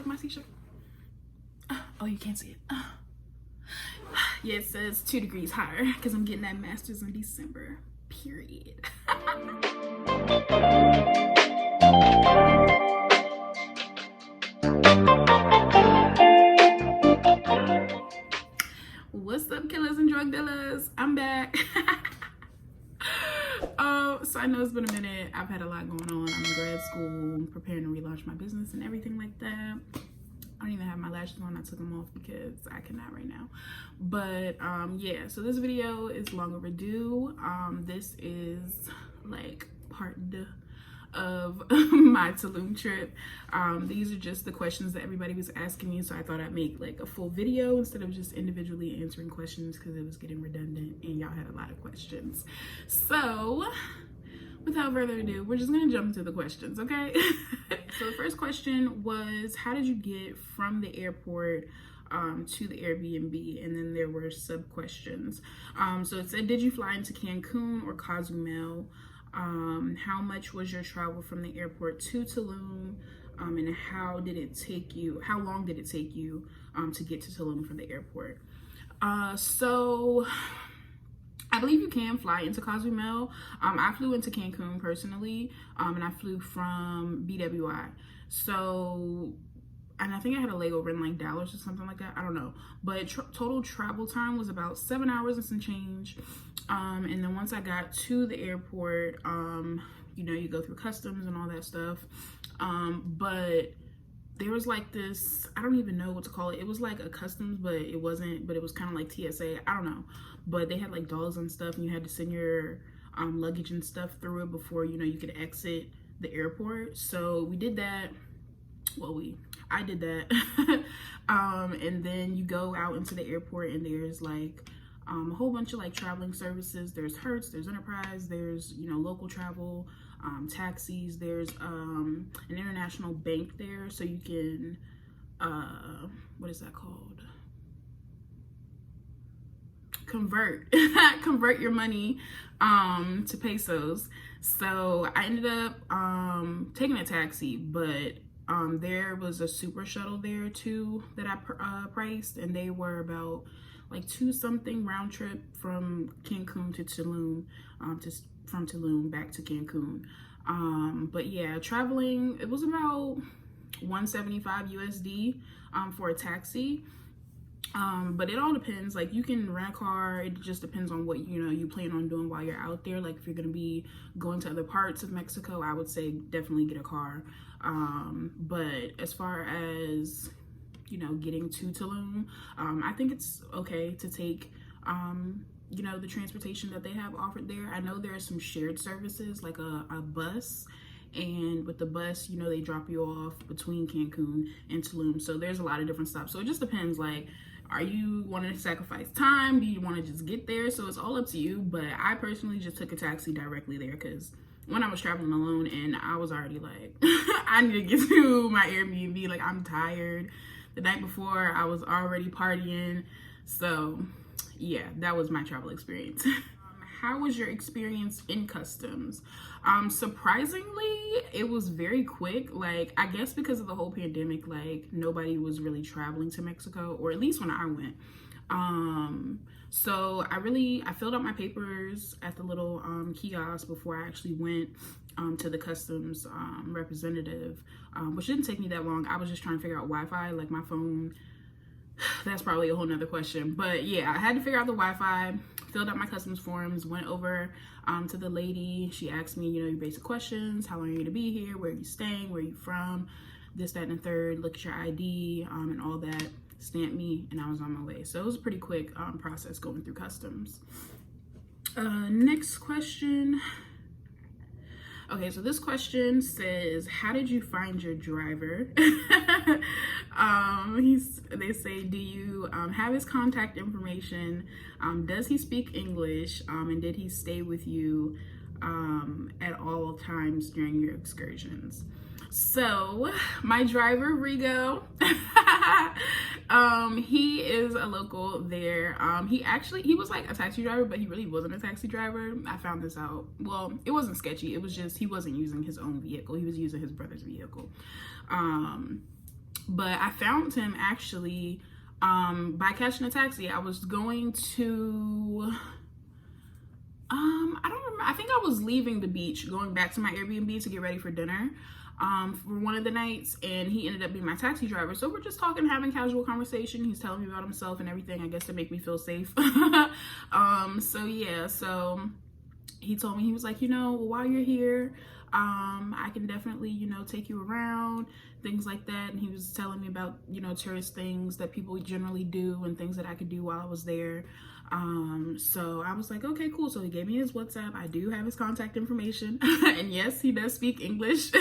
like my t-shirt? Oh, you can't see it. Yeah, it says 2 degrees higher because I'm getting that master's in December, period. What's up, killers and drug dealers? I'm back. So I know it's been a minute. I've had a lot going on. I'm in grad school, preparing to relaunch my business and everything like that. I don't even have my lashes on. I took them off because I cannot right now. But yeah, so this video is long overdue. This is like part of my Tulum trip. These are just the questions that everybody was asking me, so I thought I'd make like a full video instead of just individually answering questions because it was getting redundant and y'all had a lot of questions. So without further ado, we're just gonna jump into the questions, okay? So the first question was, how did you get from the airport to the Airbnb? And then there were sub questions. So it said, did you fly into Cancun or Cozumel? How much was your travel from the airport to Tulum? And how long did it take you to get to Tulum from the airport? So I believe you can fly into Cozumel. I flew into Cancun personally, and I flew from BWI. So, and I think I had a layover in like Dallas or something like that. I don't know. But total travel time was about 7 hours and some change. And then once I got to the airport, you know, you go through customs and all that stuff. But there was like this, I don't even know what to call it. It was like a customs, but it wasn't, but it was kind of like TSA. I don't know. But they had like dogs and stuff, and you had to send your luggage and stuff through it before, you know, you could exit the airport. So we did that. Well, I did that. And then you go out into the airport and there's like a whole bunch of like traveling services. There's Hertz, there's Enterprise, there's, you know, local travel, taxis, there's an international bank there, so you can what is that called, convert your money to pesos. So I ended up taking a taxi, but there was a super shuttle there too that I priced, and they were about like 2 something round trip from Cancun to Tulum, from Tulum back to Cancun. But yeah, traveling, it was about 175 USD for a taxi. But it all depends. Like, you can rent a car. It just depends on what, you know, you plan on doing while you're out there. Like, if you're gonna be going to other parts of Mexico, I would say definitely get a car. But as far as, you know, getting to Tulum, I think it's okay to take you know, the transportation that they have offered there. I know there are some shared services, like a bus, and with the bus, you know, they drop you off between Cancun and Tulum. So there's a lot of different stops. So it just depends, like, are you wanting to sacrifice time? Do you want to just get there? So it's all up to you. But I personally just took a taxi directly there because when I was traveling alone, and I was already like, I need to get to my Airbnb. Like, I'm tired. The night before, I was already partying. So yeah, that was my travel experience. How was your experience in customs? Surprisingly, it was very quick. Like, I guess because of the whole pandemic, like, nobody was really traveling to Mexico, or at least when I went. So I filled out my papers at the little kiosk before I actually went to the customs representative, which didn't take me that long. I was just trying to figure out Wi-Fi, like my phone. That's probably a whole nother question. But yeah, I had to figure out the Wi-Fi, filled out my customs forms, went over to the lady. She asked me, you know, your basic questions. How long are you to be here? Where are you staying? Where are you from? This, that, and the third. Look at your ID and all that. Stamped me, and I was on my way. So it was a pretty quick process going through customs. Next question. Okay, so this question says, how did you find your driver? They say, do you have his contact information? Does he speak English? And did he stay with you at all times during your excursions? So my driver, Rigo, he is a local there. He was like a taxi driver, but he really wasn't a taxi driver. I found this out. Well, it wasn't sketchy. It was just, he wasn't using his own vehicle. He was using his brother's vehicle. But I found him actually by catching a taxi. I was going to I don't remember. I think I was leaving the beach, going back to my Airbnb to get ready for dinner for one of the nights, and he ended up being my taxi driver. So we're just talking, having casual conversation. He's telling me about himself and everything, I guess to make me feel safe. So yeah, so he told me, he was like, you know, while you're here, I can definitely, you know, take you around, things like that. And he was telling me about, you know, tourist things that people generally do and things that I could do while I was there. So I was like, okay, cool. So he gave me his WhatsApp. I do have his contact information. And yes, he does speak English.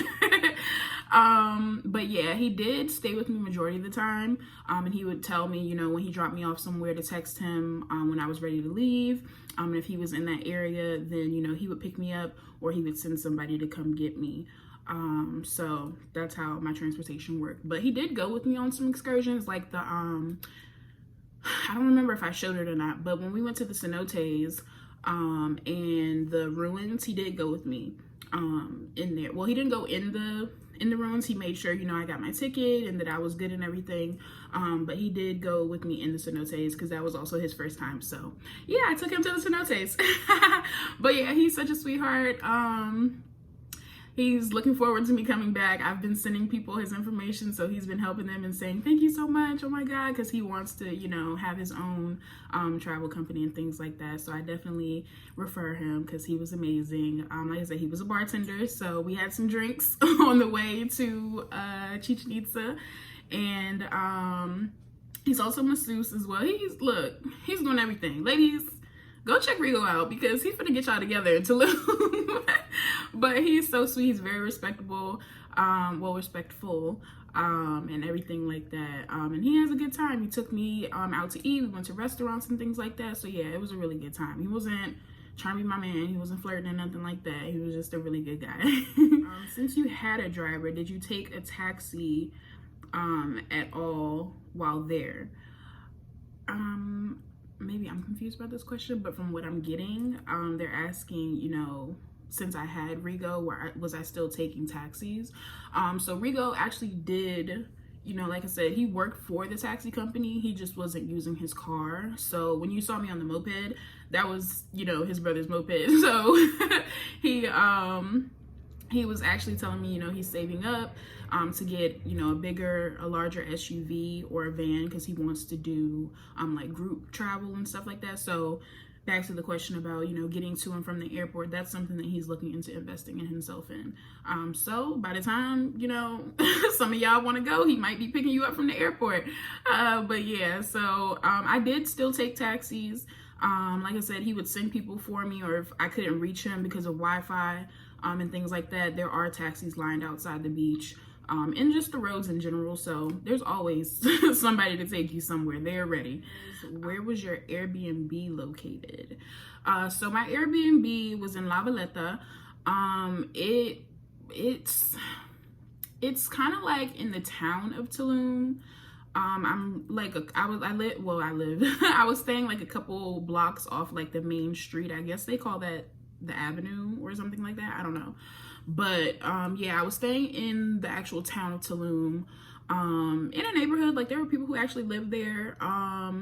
But yeah, he did stay with me majority of the time. And he would tell me, you know, when he dropped me off somewhere, to text him when I was ready to leave. And if he was in that area, then, you know, he would pick me up, or he would send somebody to come get me. So that's how my transportation worked. But he did go with me on some excursions, like the I don't remember if I showed it or not, but when we went to the cenotes and the ruins, he did go with me in there. Well, he didn't go in the ruins. He made sure, you know, I got my ticket and that I was good and everything. But he did go with me in the cenotes because that was also his first time. So yeah, I took him to the cenotes. But yeah, he's such a sweetheart. He's looking forward to me coming back. I've been sending people his information, so he's been helping them and saying, thank you so much, oh my God, because he wants to, you know, have his own travel company and things like that. So I definitely refer him because he was amazing. Like I said, he was a bartender, so we had some drinks on the way to Chichen Itza. And he's also masseuse as well. He's doing everything. Ladies, go check Rigo out because he's gonna get y'all together in Tulum. But he's so sweet. He's very respectable, respectful, and everything like that. And he has a good time. He took me out to eat. We went to restaurants and things like that. So yeah, it was a really good time. He wasn't trying to be my man. He wasn't flirting or nothing like that. He was just a really good guy. Since you had a driver, did you take a taxi at all while there? Maybe I'm confused about this question, but from what I'm getting, they're asking, you know, since I had Rigo, was I still taking taxis? So Rigo actually did, you know, like I said, he worked for the taxi company. He just wasn't using his car. So when you saw me on the moped, that was, you know, his brother's moped. So he was actually telling me, you know, he's saving up to get, you know, a larger SUV or a van because he wants to do like group travel and stuff like that. So back to the question about, you know, getting to and from the airport, that's something that he's looking into investing in himself in. So by the time, you know, some of y'all want to go, he might be picking you up from the airport. But yeah, so I did still take taxis. Like I said, he would send people for me, or if I couldn't reach him because of Wi-Fi and things like that, there are taxis lined outside the beach. And just the roads in general. So there's always somebody to take you somewhere. They're ready. Where was your Airbnb located? So my Airbnb was in La Valletta. It's kind of like in the town of Tulum. I'm like, I was staying like a couple blocks off like the main street. I guess they call that the avenue or something like that. I don't know. But yeah, I was staying in the actual town of Tulum, in a neighborhood. Like, there were people who actually lived there. I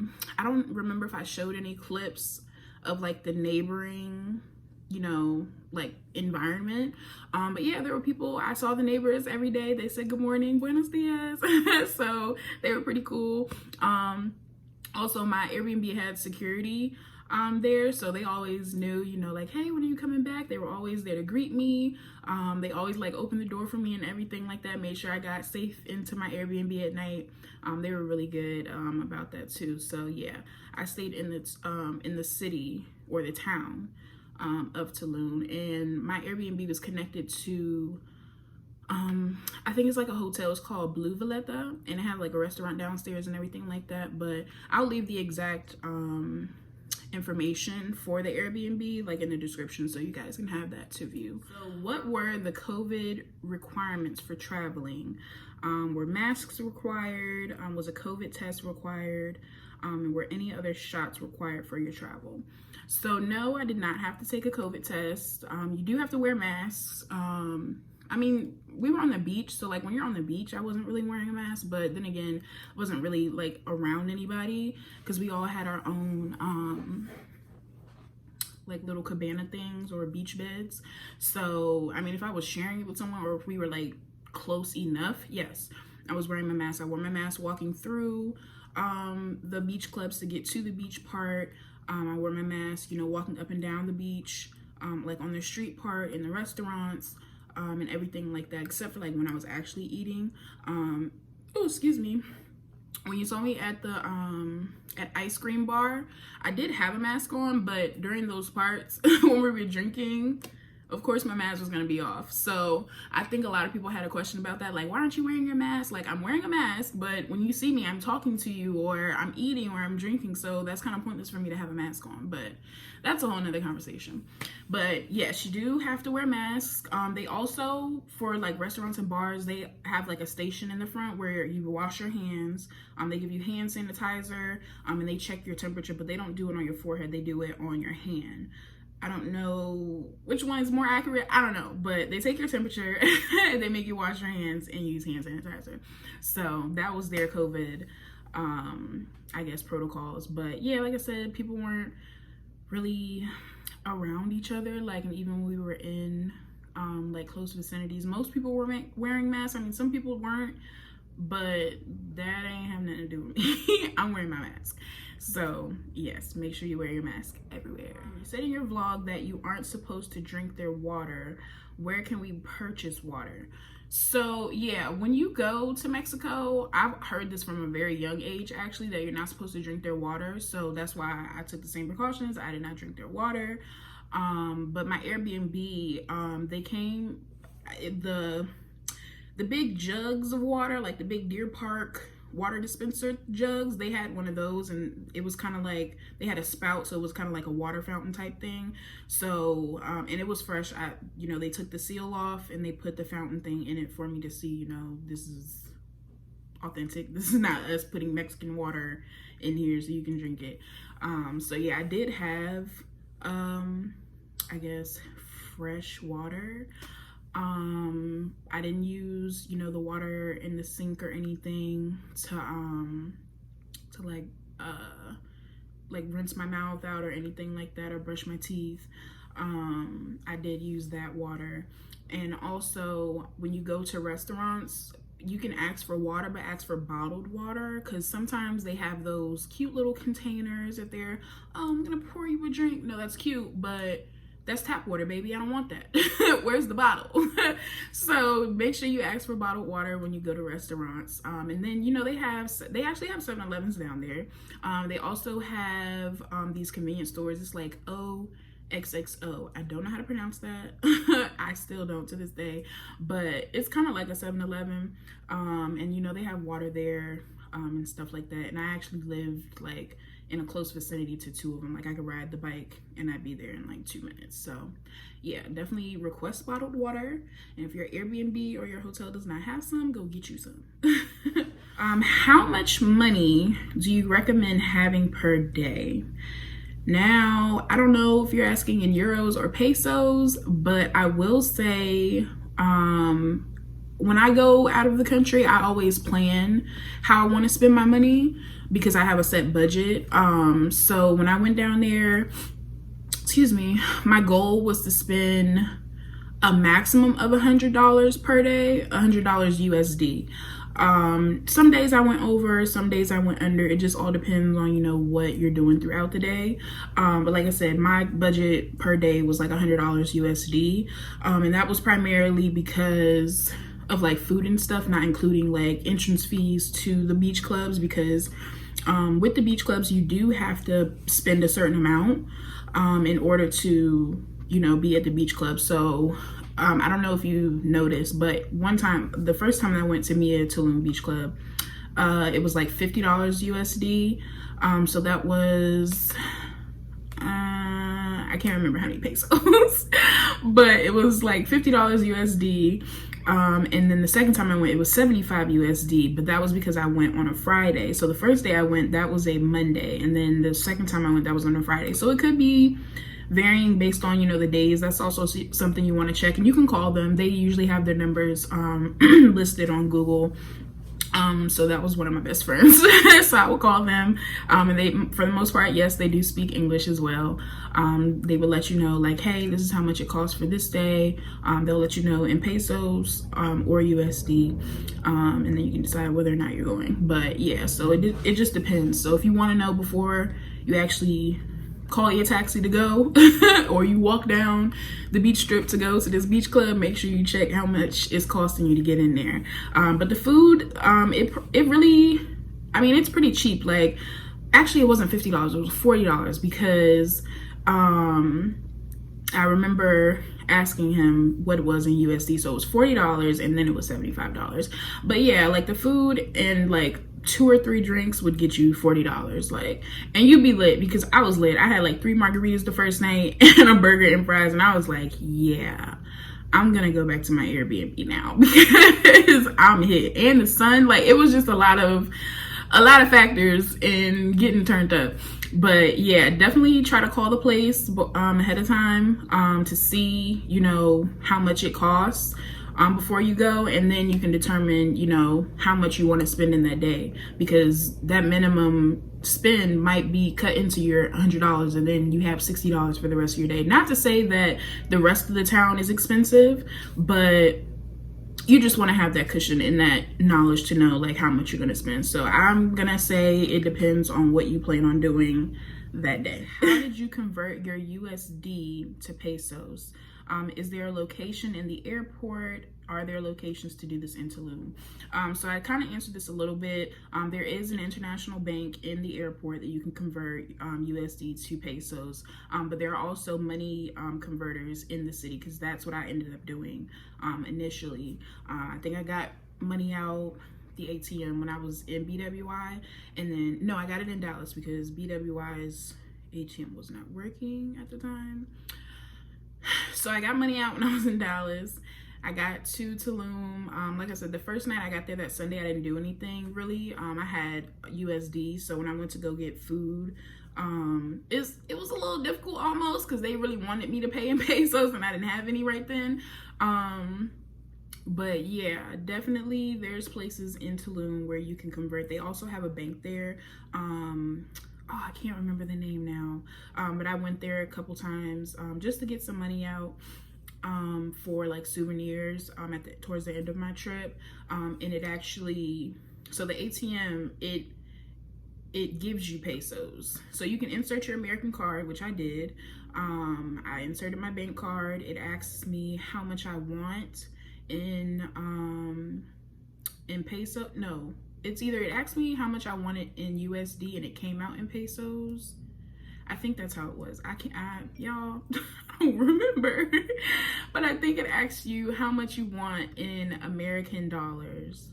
don't remember if I showed any clips of like the neighboring, you know, like environment. But yeah, there were people. I saw the neighbors every day. They said good morning, buenos dias. So they were pretty cool. Also, my Airbnb had security there, so they always knew, you know, like, hey, when are you coming back? They were always there to greet me. They always like opened the door for me and everything like that, made sure I got safe into my Airbnb at night. They were really good about that too. So yeah, I stayed in the city, or the town of Tulum, and my Airbnb was connected to I think it's like a hotel. It's called Blue Valletta, and it had like a restaurant downstairs and everything like that. But I'll leave the exact information for the Airbnb like in the description, so you guys can have that to view. So what were the COVID requirements for traveling? Were masks required? Was a COVID test required? And were any other shots required for your travel? So no, I did not have to take a COVID test. You do have to wear masks, I mean, we were on the beach, so like when you're on the beach, I wasn't really wearing a mask, but then again, I wasn't really like around anybody because we all had our own like little cabana things or beach beds. So I mean, if I was sharing it with someone or if we were like close enough, yes, I was wearing my mask. I wore my mask walking through the beach clubs to get to the beach part. I wore my mask, you know, walking up and down the beach, like on the street part, in the restaurants, and everything like that, except for like when I was actually eating. Oh, excuse me. When you saw me at the at ice cream bar, I did have a mask on, but during those parts when we were drinking, of course my mask was gonna be off. So I think a lot of people had a question about that, like, why aren't you wearing your mask? Like, I'm wearing a mask, but when you see me, I'm talking to you, or I'm eating, or I'm drinking, so that's kind of pointless for me to have a mask on. But that's a whole nother conversation. But yes, you do have to wear masks. They also, for like restaurants and bars, they have like a station in the front where you wash your hands. They give you hand sanitizer, and they check your temperature, but they don't do it on your forehead, they do it on your hand. I don't know which one is more accurate. I don't know, but they take your temperature, they make you wash your hands and use hand sanitizer. So that was their COVID, I guess, protocols. But yeah, like I said, people weren't really around each other. Like, and even when we were in like close vicinities, most people were wearing masks. I mean, some people weren't, but that ain't have nothing to do with me. I'm wearing my mask. So yes, make sure you wear your mask everywhere. You said in your vlog that you aren't supposed to drink their water. Where can we purchase water? So yeah, when you go to Mexico, I've heard this from a very young age actually, that you're not supposed to drink their water. So that's why I took the same precautions. I did not drink their water. But my Airbnb, they came, the big jugs of water, like the big Deer Park water dispenser jugs, they had one of those, and it was kind of like, they had a spout, so it was kind of like a water fountain type thing. So and it was fresh. You know, they took the seal off and they put the fountain thing in it for me to see, you know, this is authentic. This is not us putting Mexican water in here so you can drink it. So yeah, I did have I guess fresh water. I didn't use, you know, the water in the sink or anything to like rinse my mouth out or anything like that, or brush my teeth. I did use that water. And also, when you go to restaurants, you can ask for water, but ask for bottled water, because sometimes they have those cute little containers if they're, oh, I'm gonna pour you a drink. No, that's cute, but that's tap water, baby. I don't want that. Where's the bottle? So make sure you ask for bottled water when you go to restaurants. And then, you know, they actually have 7-Elevens down there. They also have these convenience stores. It's like OXXO. I don't know how to pronounce that. I still don't to this day, but it's kind of like a 7-Eleven. And you know, they have water there and stuff like that. And I actually lived like in a close vicinity to two of them. Like, I could ride the bike and I'd be there in like 2 minutes. So yeah, definitely request bottled water. And if your Airbnb or your hotel does not have some, go get you some. How much money do you recommend having per day? Now, I don't know if you're asking in euros or pesos, but I will say, when I go out of the country, I always plan how I want to spend my money because I have a set budget. So when I went down there, excuse me, my goal was to spend a maximum of $100 per day, $100 USD. Some days I went over, some days I went under. It just all depends on, you know, what you're doing throughout the day. But like I said, my budget per day was like $100 USD. And that was primarily because of like food and stuff, not including like entrance fees to the beach clubs, because with the beach clubs, you do have to spend a certain amount in order to, you know, be at the beach club. So I don't know if you noticed, but one time, the first time I went to Tulum Beach Club, it was like $50 USD. So that was, I can't remember how many pesos, but it was like $50 USD. And then the second time I went, it was 75 USD, but that was because I went on a Friday. So the first day I went, that was a Monday. And then the second time I went, that was on a Friday. So it could be varying based on, you know, the days. That's also something you want to check, and you can call them. They usually have their numbers listed on Google. So that was one of my best friends. So I would call them, and they, for the most part, yes, they do speak English as well. They would let you know, like, hey, this is how much it costs for this day. They'll let you know in pesos or USD, and then you can decide whether or not you're going. But yeah, so it just depends. So if you want to know before you actually call your taxi to go or you walk down the beach strip to go to this beach club, make sure you check how much it's costing you to get in there. But the food, it really, I mean, it's pretty cheap. Like, actually it wasn't $50, it was $40 because I remember asking him what it was in USD. So it was $40 and then it was $75. But yeah, like the food and like 2 or 3 drinks would get you $40, like, and you'd be lit, because I was lit. I had like 3 margaritas the first night and a burger and fries, and I was like, yeah, I'm gonna go back to my Airbnb now because I'm hit. And the sun, like, it was just a lot of factors in getting turned up. But yeah, definitely try to call the place ahead of time to see, you know, how much it costs before you go, and then you can determine, you know, how much you want to spend in that day, because that minimum spend might be cut into your $100 and then you have $60 for the rest of your day. Not to say that the rest of the town is expensive, but you just want to have that cushion and that knowledge to know like how much you're going to spend. So I'm gonna say it depends on what you plan on doing that day. How did you convert your USD to pesos? Is there a location in the airport? Are there locations to do this in Tulum? So I kind of answered this a little bit. There is an international bank in the airport that you can convert USD to pesos, but there are also money converters in the city, because that's what I ended up doing initially. I think I got money out the ATM when I was in BWI, and then, no, I got it in Dallas because BWI's ATM was not working at the time. So I got money out when I was in Dallas. I got to Tulum. Like I said, the first night I got there that Sunday, I didn't do anything really. I had USD, so when I went to go get food, it was a little difficult almost, because they really wanted me to pay in pesos and I didn't have any right then. But yeah, definitely there's places in Tulum where you can convert. They also have a bank there. Oh, I can't remember the name now, but I went there a couple times just to get some money out for like souvenirs towards the end of my trip. And it actually, so the ATM, it gives you pesos, so you can insert your American card, which I did. I inserted my bank card. It asks me how much I want in peso. No, it's either it asked me how much I wanted in USD and it came out in pesos. I think that's how it was. Y'all, I don't remember. But I think it asks you how much you want in American dollars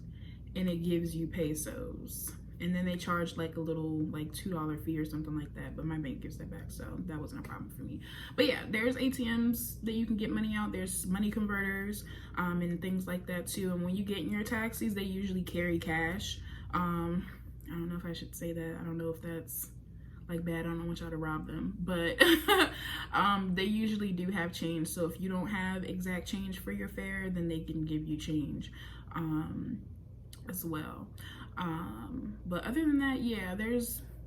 and it gives you pesos. And then they charge like a little like $2 fee or something like that, but my bank gives that back, so that wasn't a problem for me. But yeah, there's ATMs that you can get money out. There's money converters and things like that too. And when you get in your taxis, they usually carry cash. I don't know if I should say that. I don't know if that's like bad. I don't want y'all to rob them, but they usually do have change. So if you don't have exact change for your fare, then they can give you change as well. But other than that, yeah,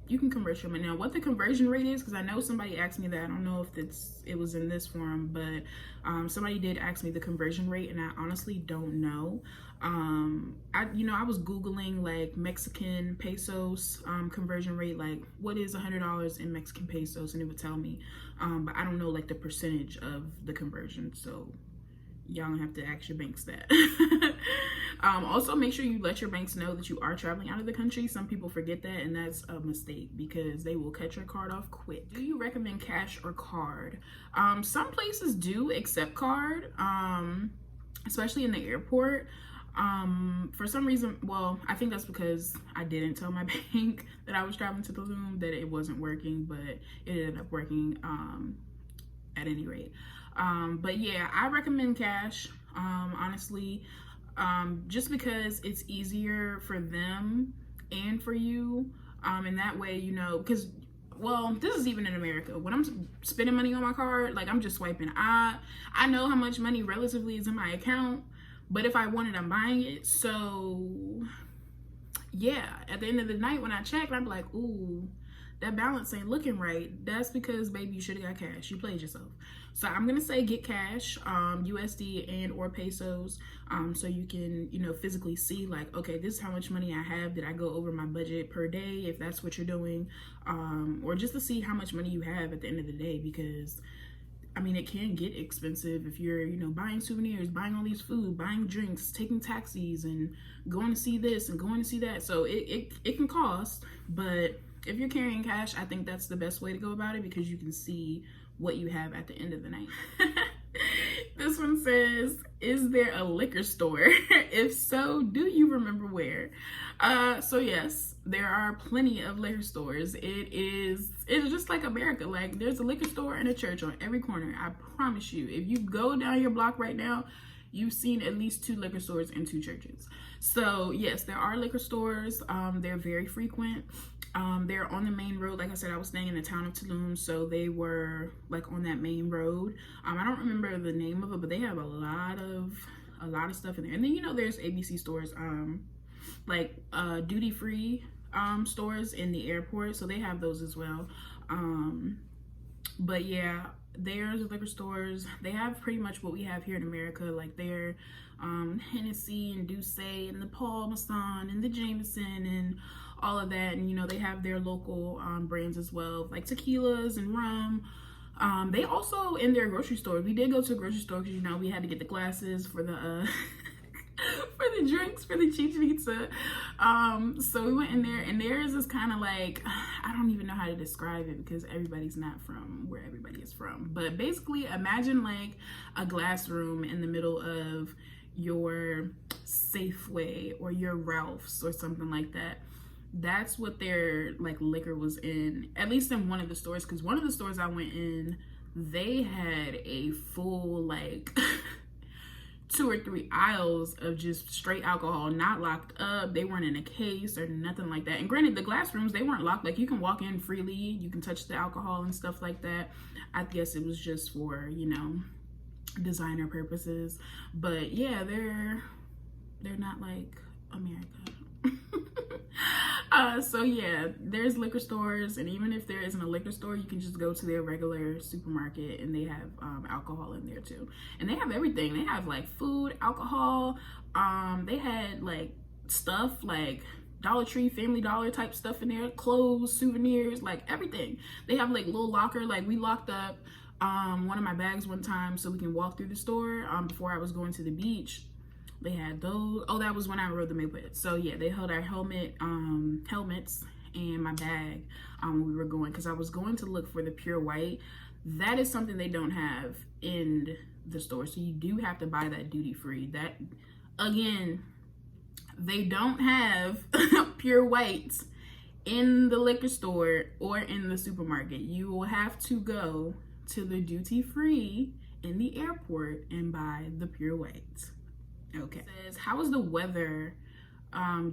you can convert your money. Now, what the conversion rate is, because I know somebody asked me that. I don't know if it was in this forum, but somebody did ask me the conversion rate, and I honestly don't know. I was Googling like Mexican pesos conversion rate, like what is $100 in Mexican pesos, and it would tell me, but I don't know like the percentage of the conversion, so y'all don't have to ask your banks that. Also, make sure you let your banks know that you are traveling out of the country. Some people forget that, and that's a mistake because they will cut your card off quick. Do you recommend cash or card? Some places do accept card, especially in the airport. For some reason, well, I think that's because I didn't tell my bank that I was traveling to Tulum that it wasn't working, but it ended up working at any rate. But yeah, I recommend cash, honestly, just because it's easier for them and for you. And that way, because well, this is even in America. When I'm spending money on my card, like I'm just swiping. I know how much money relatively is in my account, but if I want it, I'm buying it. So yeah, at the end of the night when I check, I'm like, ooh, that balance ain't looking right. That's because, baby, you should have got cash. You played yourself. So I'm gonna say get cash, USD and or pesos, so you can, you know, physically see like, okay, this is how much money I have. Did I go over my budget per day? If that's what you're doing, or just to see how much money you have at the end of the day, because I mean, it can get expensive if you're, you know, buying souvenirs, buying all these food, buying drinks, taking taxis, and going to see this and going to see that. So it can cost, but if you're carrying cash, I think that's the best way to go about it, because you can see what you have at the end of the night. This one says, is there a liquor store? If so, do you remember where? So yes, there are plenty of liquor stores. It's just like America. Like, there's a liquor store and a church on every corner. I promise you, if you go down your block right now, you've seen at least 2 liquor stores and 2 churches. So yes, there are liquor stores. They're very frequent. They're on the main road. Like I said, I was staying in the town of Tulum, so they were like on that main road. I don't remember the name of it, but they have a lot of stuff in there. And then, you know, there's ABC stores, like duty free stores in the airport, so they have those as well. But yeah, there's liquor stores. They have pretty much what we have here in America, like their Hennessy and Douce and the Paul Masson and the Jameson and all of that. And, you know, they have their local brands as well, like tequilas and rum. They also, in their grocery store, we did go to a grocery store because, you know, we had to get the glasses for the for the drinks for the Pizza. So we went in there, and theirs is kind of like, I don't even know how to describe it because everybody's not from where everybody is from, but basically imagine like a glass room in the middle of your Safeway or your Ralph's or something like that. That's what their like liquor was in, at least in one of the stores, because one of the stores I went in, they had a full like 2 or 3 aisles of just straight alcohol, not locked up. They weren't in a case or nothing like that. And granted, the glass rooms, they weren't locked. Like, you can walk in freely, you can touch the alcohol and stuff like that. I guess it was just for, you know, designer purposes. But yeah, they're not like America. So yeah, there's liquor stores, and even if there isn't a liquor store, you can just go to their regular supermarket, and they have alcohol in there too. And they have everything. They have like food, alcohol. They had like stuff like Dollar Tree, Family Dollar type stuff in there, clothes, souvenirs, like everything. They have like little locker. Like, we locked up one of my bags one time so we can walk through the store before I was going to the beach. They had those. Oh, that was when I rode the moped. So yeah, they held our helmets and my bag when we were going, because I was going to look for the pure white. That is something they don't have in the store, so you do have to buy that duty free. That, again, they don't have pure whites in the liquor store or in the supermarket. You will have to go to the duty free in the airport and buy the pure whites. Okay. It says, how is the weather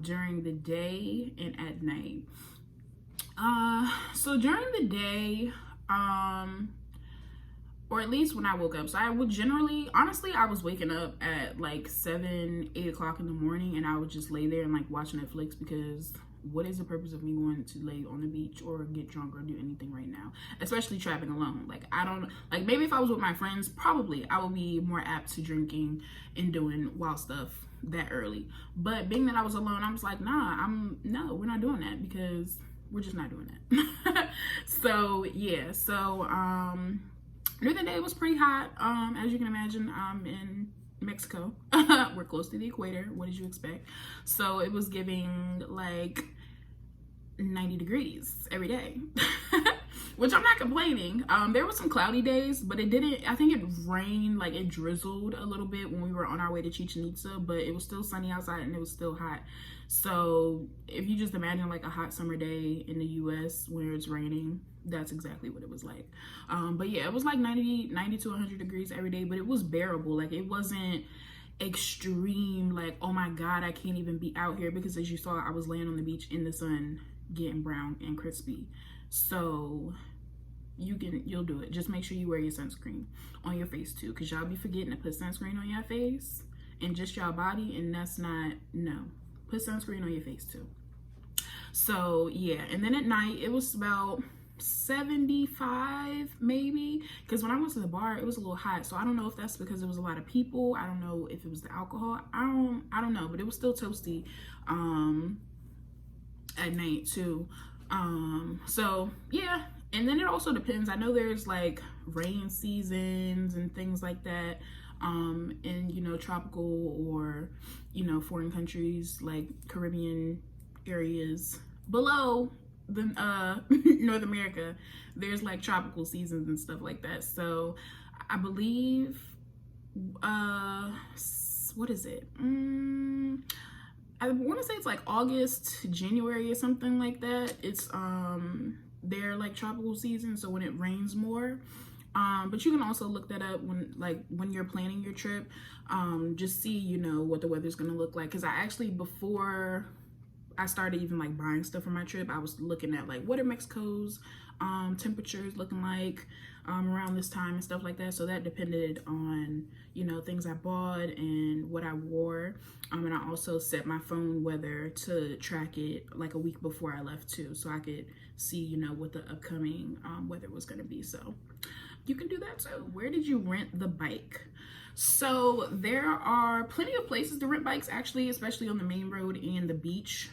during the day and at night? So during the day, or at least when I woke up, so I would generally, honestly, I was waking up at like 7, 8 o'clock in the morning, and I would just lay there and like watch Netflix, because what is the purpose of me going to lay on the beach or get drunk or do anything right now, especially traveling alone? Like, I don't, like, maybe if I was with my friends, probably I would be more apt to drinking and doing wild stuff that early. But being that I was alone, I was like, no, we're not doing that, because we're just not doing that. So yeah, so during the day it was pretty hot. As you can imagine, in Mexico, we're close to the equator. What did you expect? So it was giving like 90 degrees every day, which I'm not complaining. There were some cloudy days, but it didn't, I think it rained, like it drizzled a little bit when we were on our way to Chichen Itza, but it was still sunny outside and it was still hot. So if you just imagine like a hot summer day in the US where it's raining, that's exactly what it was like. But yeah, it was like 90 to 100 degrees every day, but it was bearable. Like, it wasn't extreme, like, oh my God, I can't even be out here, because as you saw, I was laying on the beach in the sun getting brown and crispy. So you'll do it. Just make sure you wear your sunscreen on your face too, because y'all be forgetting to put sunscreen on your face and just your body, and that's not, no. Put sunscreen on your face too. So yeah, and then at night it was about 75 maybe, because when I went to the bar it was a little hot, so I don't know if that's because there was a lot of people. I don't know if it was the alcohol. I don't know, but it was still toasty at night too. So yeah, and then it also depends. I know there's like rain seasons and things like that in, you know, tropical or, you know, foreign countries like Caribbean areas below the North America. There's like tropical seasons and stuff like that. So I believe what is it, I want to say it's like August, January or something like that. It's they're like tropical season, so when it rains more. But you can also look that up when you're planning your trip. Just see, you know, what the weather's gonna look like, because I actually, before I started even like buying stuff for my trip, I was looking at like what are Mexico's temperatures looking like around this time and stuff like that. So that depended on, you know, things I bought and what I wore. And I also set my phone weather to track it like a week before I left too, so I could see, you know, what the upcoming weather was going to be. So you can do that too. Where did you rent the bike? So there are plenty of places to rent bikes actually, especially on the main road and the beach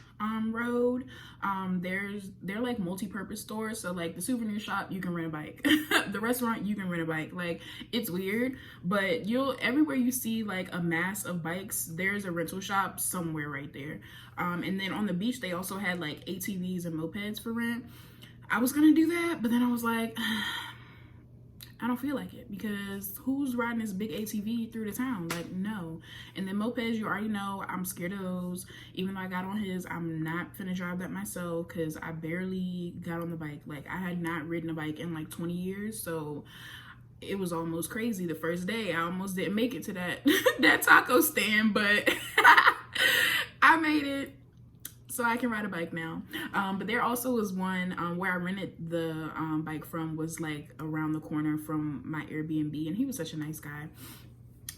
road. They're like multi-purpose stores. So like the souvenir shop, you can rent a bike. The restaurant, you can rent a bike. Like, it's weird, but everywhere you see like a mass of bikes, there's a rental shop somewhere right there. And then on the beach, they also had like ATVs and mopeds for rent. I was gonna do that, but then I was like, I don't feel like it, because who's riding this big ATV through the town? Like, no. And then mopeds, you already know I'm scared of those. Even though I got on his, I'm not finna drive that myself, because I barely got on the bike. Like, I had not ridden a bike in like 20 years, so it was almost crazy. The first day, I almost didn't make it to that that taco stand, but I made it. So I can ride a bike now. But there also was one where I rented the bike from, was like around the corner from my Airbnb, and he was such a nice guy.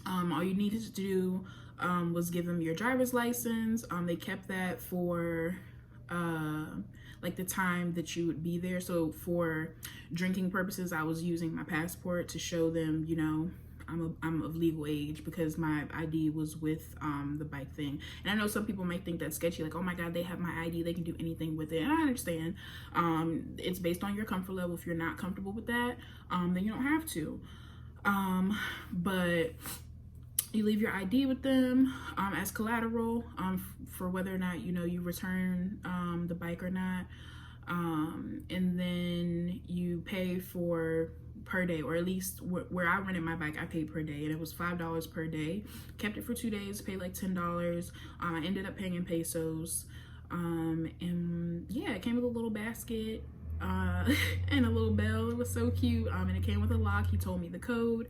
All you needed to do was give them your driver's license. They kept that for like the time that you would be there. So for drinking purposes, I was using my passport to show them, you know, I'm of legal age, because my ID was with the bike thing. And I know some people might think that's sketchy, like, oh my god, they have my ID, they can do anything with it. And I understand. It's based on your comfort level. If you're not comfortable with that, then you don't have to. But you leave your ID with them as collateral for whether or not, you know, you return the bike or not. And then you pay for per day, or at least where I rented my bike, I paid per day, and it was $5 per day. Kept it for 2 days, paid like $10. I ended up paying in pesos, and yeah, it came with a little basket and a little bell. It was so cute. And it came with a lock. He told me the code.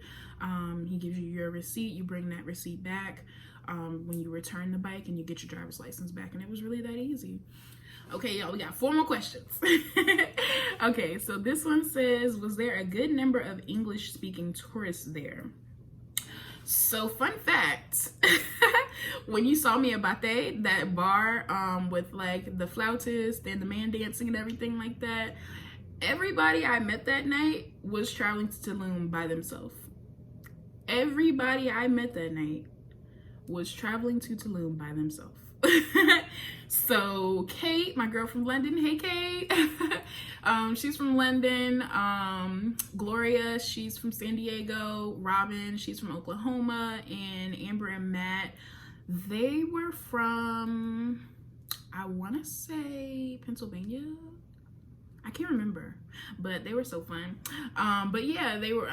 He gives you your receipt. You bring that receipt back when you return the bike, and you get your driver's license back, and it was really that easy. Okay, y'all, we got 4 more questions. Okay, so this one says, was there a good number of English-speaking tourists there? So, fun fact, when you saw me at Batey, that bar with like the flautist and the man dancing and everything like that, everybody I met that night was traveling to Tulum by themselves. Everybody I met that night was traveling to Tulum by themselves. So Kate, my girl from London, hey Kate, she's from London. Gloria, she's from San Diego. Robin, she's from Oklahoma. And Amber and Matt, they were from, I want to say Pennsylvania. I can't remember, but they were so fun. But yeah, they were,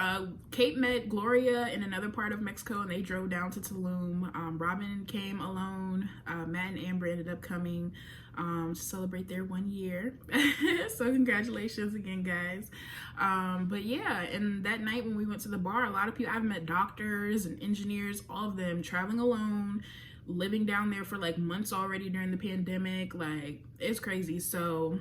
Kate met Gloria in another part of Mexico, and they drove down to Tulum. Robin came alone. Matt and Amber ended up coming to celebrate their 1 year. So congratulations again, guys. But yeah, and that night when we went to the bar, a lot of people, I've met doctors and engineers, all of them traveling alone. living down there for like months already during the pandemic. Like, it's crazy. So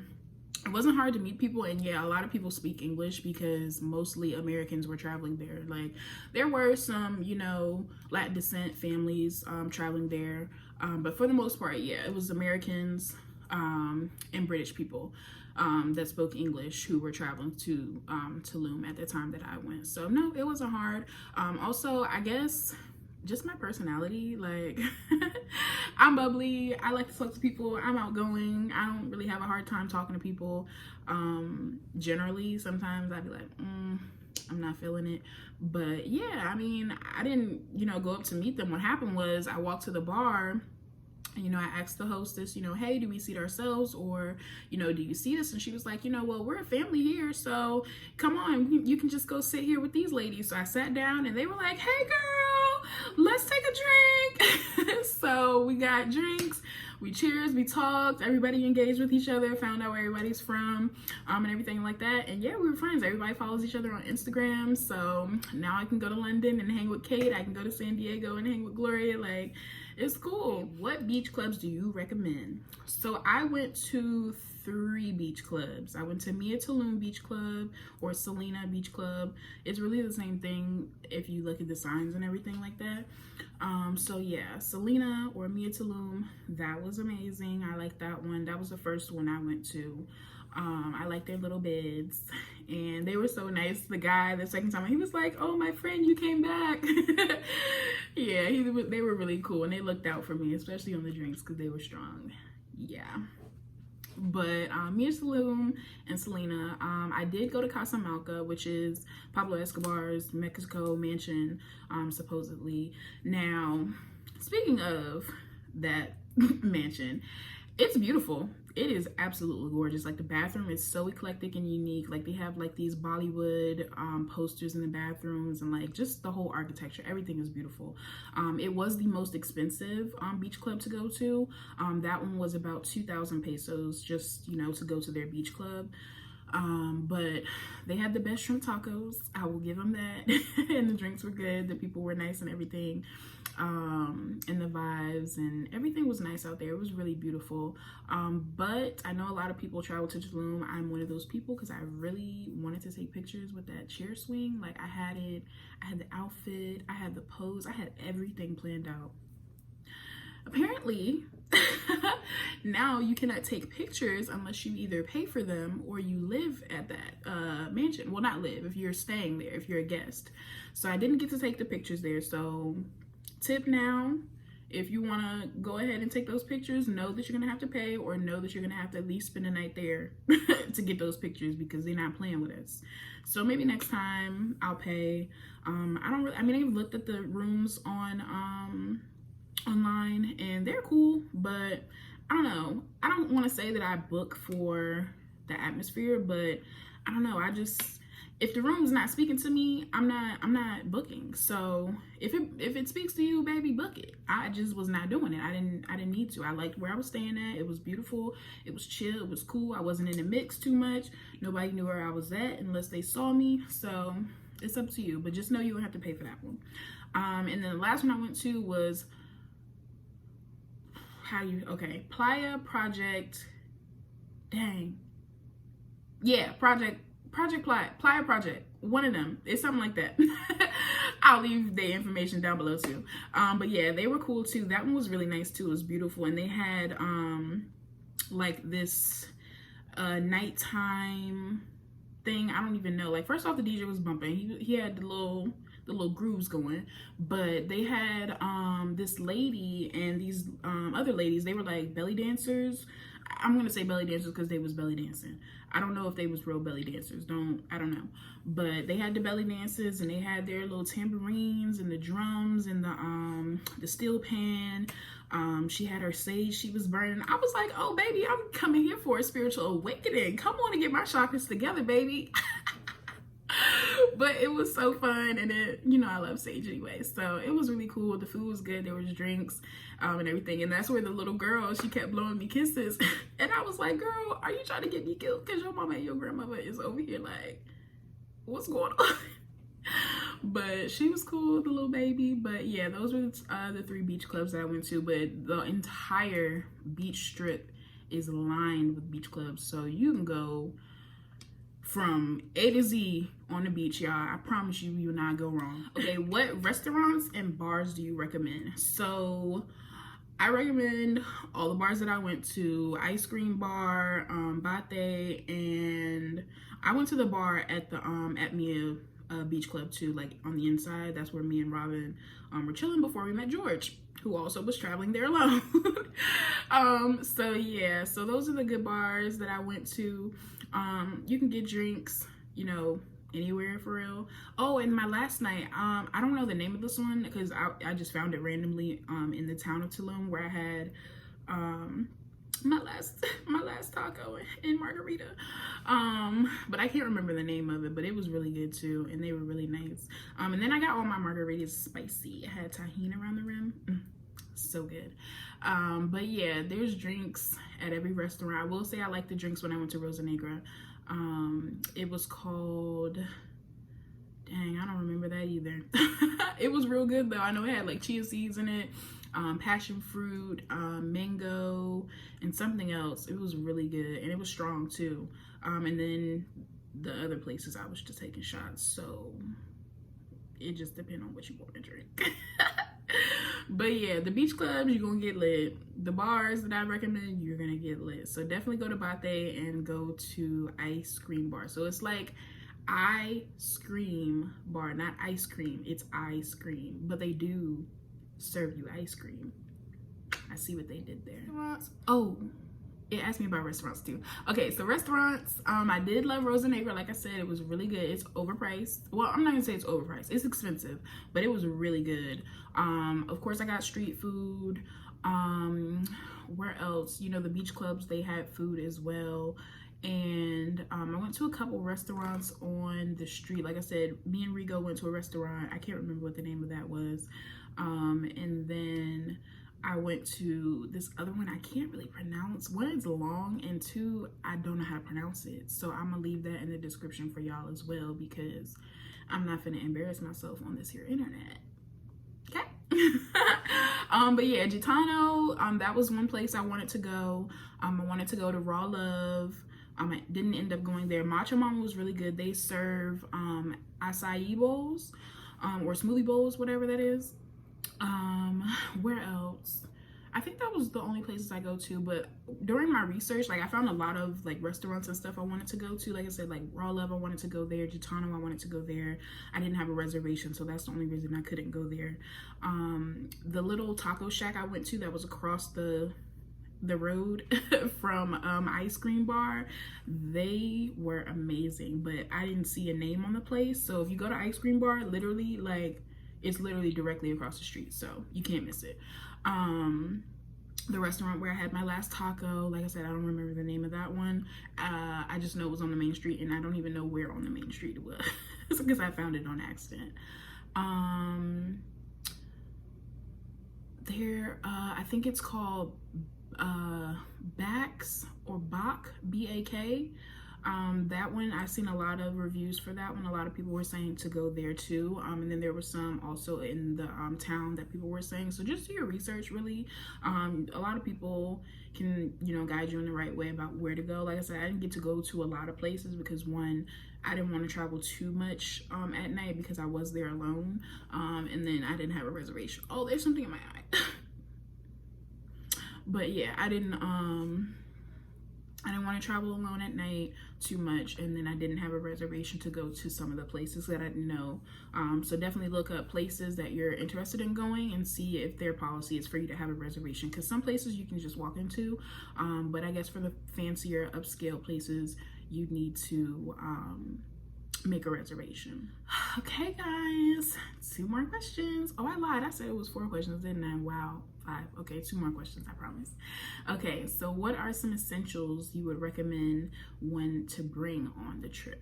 it wasn't hard to meet people, and yeah, a lot of people speak English because mostly Americans were traveling there. Like, there were some, you know, Latin descent families traveling there, but for the most part, yeah, it was Americans and British people that spoke English who were traveling to Tulum at the time that I went. So no, it wasn't hard. Also, I guess just my personality, like I'm bubbly, I like to talk to people, I'm outgoing, I don't really have a hard time talking to people. Generally, sometimes I'd be like, I'm not feeling it. But yeah, I mean, I didn't, you know, go up to meet them. What happened was I walked to the bar. You know, I asked the hostess, you know, hey, do we seat ourselves, or, you know, do you seat us? And she was like, you know, well, we're a family here, so come on, you can just go sit here with these ladies. So I sat down and they were like, hey girl, let's take a drink. So we got drinks, we cheers, we talked, everybody engaged with each other, found out where everybody's from, and everything like that. And yeah, we were friends. Everybody follows each other on Instagram. So now I can go to London and hang with Kate. I can go to San Diego and hang with Gloria. Like, it's cool. What beach clubs do you recommend? So I went to 3 beach clubs. I went to Mia Tulum Beach Club, or Selena Beach Club. It's really the same thing if you look at the signs and everything like that. So yeah, Selena or Mia Tulum, that was amazing. I liked that one. That was the first one I went to. I liked their little beds, and they were so nice. The guy, the second time, he was like, oh, my friend, you came back. Yeah, they were really cool, and they looked out for me, especially on the drinks, because they were strong. Yeah. But Mia Tulum and Selena, I did go to Casa Malca, which is Pablo Escobar's Mexico mansion, supposedly. Now, speaking of that mansion, it's beautiful. It is absolutely gorgeous. Like, the bathroom is so eclectic and unique. Like, they have like these Bollywood posters in the bathrooms, and like just the whole architecture, everything is beautiful. It was the most expensive beach club to go to. That one was about 2,000 pesos just, you know, to go to their beach club. But they had the best shrimp tacos, I will give them that. And the drinks were good, the people were nice and everything, and the vibes and everything was nice out there. It was really beautiful. But I know a lot of people travel to Tulum. I'm one of those people, because I really wanted to take pictures with that chair swing. Like, I had the outfit, I had the pose, I had everything planned out. Apparently, now you cannot take pictures unless you either pay for them or you live at that mansion. Well, not live, if you're staying there, if you're a guest. So I didn't get to take the pictures there. So tip now, if you want to go ahead and take those pictures, know that you're going to have to pay, or know that you're going to have to at least spend a night there to get those pictures, because they're not playing with us. So maybe next time I'll pay. I mean, I've looked at the rooms on online, and they're cool, but I don't know. I don't want to say that I book for the atmosphere, but I don't know. If the room's not speaking to me, I'm not booking. So if it speaks to you, baby, book it. I just was not doing it. I didn't need to. I liked where I was staying at. It was beautiful. It was chill. It was cool. I wasn't in the mix too much. Nobody knew where I was at unless they saw me. So it's up to you, but just know you will have to pay for that one. And then the last one I went to was Playa Project. Dang. Yeah, Playa Project. One of them. It's something like that. I'll leave the information down below too. But yeah, they were cool too. That one was really nice too. It was beautiful, and they had like this nighttime thing. I don't even know. Like, first off, the DJ was bumping. He had the little grooves going, but they had this lady and these other ladies. They were like belly dancers. I'm gonna say belly dancers because they was belly dancing. I don't know if they was real belly dancers. I don't know. But they had the belly dances, and they had their little tambourines and the drums and the steel pan. She had her sage she was burning. I was like, oh baby, I'm coming here for a spiritual awakening. Come on and get my chakras together, baby. But it was so fun, and I love sage anyway, so it was really cool. The food was good. There was drinks and everything, and that's where the little girl, she kept blowing me kisses. And I was like, girl, are you trying to get me killed? Because your mama and your grandmother is over here like, what's going on? But she was cool, the little baby. But yeah, those were the 3 beach clubs that I went to. But the entire beach strip is lined with beach clubs, so you can go from A to Z on the beach, y'all. I promise you, you will not go wrong. Okay, what restaurants and bars do you recommend? So I recommend all the bars that I went to: Ice Cream Bar, Batey, and I went to the bar at the at Mia Beach Club too, like on the inside. That's where me and Robin were chilling before we met George, who also was traveling there alone. So yeah, so those are the good bars that I went to. You can get drinks, you know, anywhere for real. Oh, and my last night, I don't know the name of this one because I just found it randomly in the town of Tulum, where I had my last taco and margarita. But I can't remember the name of it, but it was really good too, and they were really nice. And then I got all my margaritas spicy. I had tahini around the rim. So good. But yeah, there's drinks at every restaurant. I will say I like the drinks when I went to Rosa Negra. It was called, dang, I don't remember that either. It was real good though. I know it had like chia seeds in it, passion fruit, mango, and something else. It was really good, and it was strong too. And then the other places I was just taking shots, so it just depends on what you want to drink. But yeah, the beach clubs, you're gonna get lit. The bars that I recommend, you're gonna get lit. So definitely go to Batey and go to Ice Cream Bar. So it's like ice cream bar, not ice cream. It's ice cream, but they do serve you ice cream. I see what they did there. Oh, it asked me about restaurants too. Okay, so restaurants, I did love Rosa Negra. Like I said, it was really good. It's overpriced. Well, I'm not gonna say it's overpriced. It's expensive, but it was really good. Of course, I got street food. Where else? You know, the beach clubs, they had food as well. And I went to a couple restaurants on the street. Like I said, me and Rigo went to a restaurant. I can't remember what the name of that was. And then I went to this other one I can't really pronounce. One, it's long, and two, I don't know how to pronounce it. So I'm gonna leave that in the description for y'all as well, because I'm not gonna embarrass myself on this here internet. Okay. But yeah, Gitano, that was one place I wanted to go. I wanted to go to Raw Love. I didn't end up going there. Matcha Mama was really good. They serve acai bowls, or smoothie bowls, whatever that is. Where else? I think that was the only places I go to, but during my research, like I found a lot of like restaurants and stuff I wanted to go to. Like I said, like Raw Love, I wanted to go there. Gitano, I wanted to go there. I didn't have a reservation, so that's the only reason I couldn't go there. The little taco shack I went to that was across the road from Ice Cream Bar, they were amazing, but I didn't see a name on the place. So if you go to Ice Cream Bar, literally, like, it's literally directly across the street, so you can't miss it. The restaurant where I had my last taco, like I said, I don't remember the name of that one. I just know it was on the main street, and I don't even know where on the main street it was because I found it on accident. I think it's called Baks or Bak, B-A-K. That one, I've seen a lot of reviews for that one. A lot of people were saying to go there too. And then there was some also in the town that people were saying. So just do your research, really. A lot of people can, you know, guide you in the right way about where to go. Like I said, I didn't get to go to a lot of places because, one, I didn't want to travel too much at night because I was there alone. And then I didn't have a reservation. Oh, there's something in my eye. But yeah, I didn't want to travel alone at night too much, and then I didn't have a reservation to go to some of the places that I didn't know. So definitely look up places that you're interested in going and see if their policy is for you to have a reservation, because some places you can just walk into, but I guess for the fancier upscale places you need to make a reservation. Okay guys, 2 more questions. Oh, I lied, I said it was 4 questions, didn't I? Wow, 5. Okay, 2 more questions, I promise. Okay, so what are some essentials you would recommend when to bring on the trip?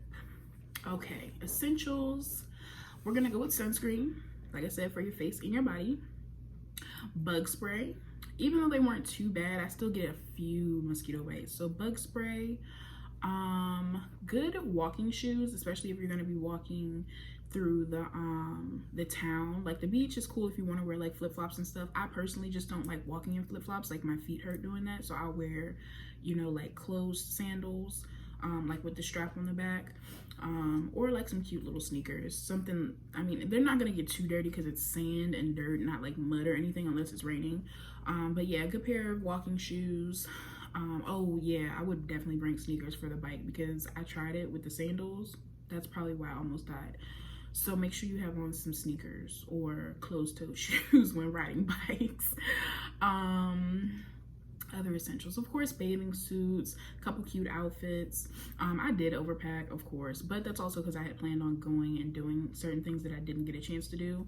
Okay, essentials, we're gonna go with sunscreen, like I said, for your face and your body. Bug spray, even though they weren't too bad, I still get a few mosquito bites, so bug spray. Good walking shoes, especially if you're going to be walking through the town. Like the beach is cool if you want to wear like flip-flops and stuff. I personally just don't like walking in flip-flops. Like my feet hurt doing that, so I'll wear, you know, like closed sandals, like with the strap on the back, or like some cute little sneakers. Something, I mean, they're not gonna get too dirty because it's sand and dirt, not like mud or anything unless it's raining. But yeah, a good pair of walking shoes. Oh yeah, I would definitely bring sneakers for the bike because I tried it with the sandals. That's probably why I almost died. So make sure you have on some sneakers or closed-toe shoes when riding bikes. Other essentials, of course, bathing suits, a couple cute outfits. I did overpack, of course, but that's also because I had planned on going and doing certain things that I didn't get a chance to do.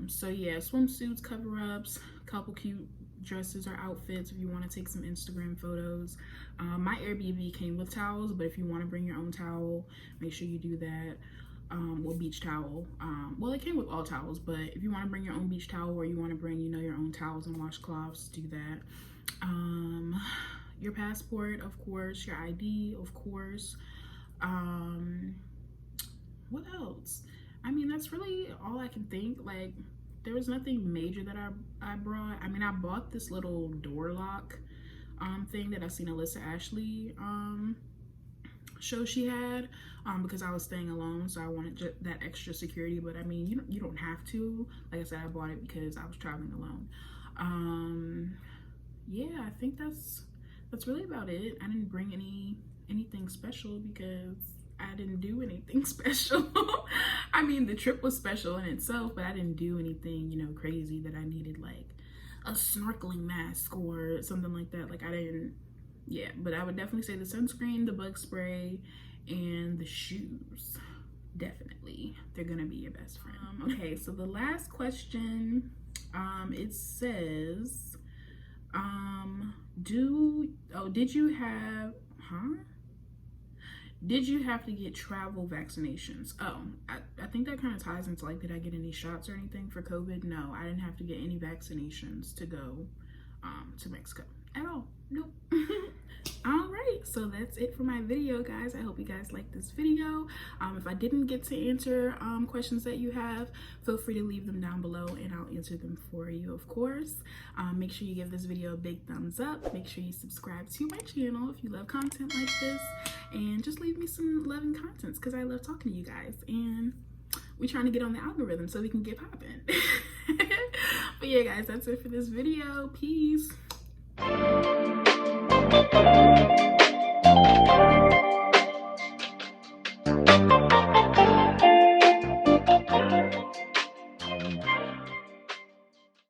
So yeah, swimsuits, cover-ups, couple cute dresses or outfits if you want to take some Instagram photos. My Airbnb came with towels, but if you want to bring your own towel, make sure you do that. Well, beach towel. Well, it came with all towels, but if you want to bring your own beach towel or you want to bring, you know, your own towels and washcloths, do that. Your passport, of course, your ID, of course. What else? I mean, that's really all I can think. Like, there was nothing major that I brought. I mean, I bought this little door lock thing that I seen Alyssa Ashley show she had because I was staying alone, so I wanted that extra security. But I mean, you don't have to. Like I said, I bought it because I was traveling alone. Yeah, I think that's really about it. I didn't bring anything special because I didn't do anything special. I mean, the trip was special in itself, but I didn't do anything, you know, crazy that I needed like a snorkeling mask or something like that. Like I didn't. Yeah, but I would definitely say the sunscreen, the bug spray, and the shoes. Definitely, they're gonna be your best friend. Okay, so the last question, it says, did you have to get travel vaccinations? Oh, I think that kind of ties into like, did I get any shots or anything for COVID? No, I didn't have to get any vaccinations to go to Mexico at all. Nope. All right, so that's it for my video, guys. I hope you guys liked this video. If I didn't get to answer questions that you have, feel free to leave them down below and I'll answer them for you, of course. Make sure you give this video a big thumbs up. Make sure you subscribe to my channel if you love content like this, and just leave me some love and contents because I love talking to you guys, and we're trying to get on the algorithm so we can get popping. But yeah, guys, that's it for this video. Peace.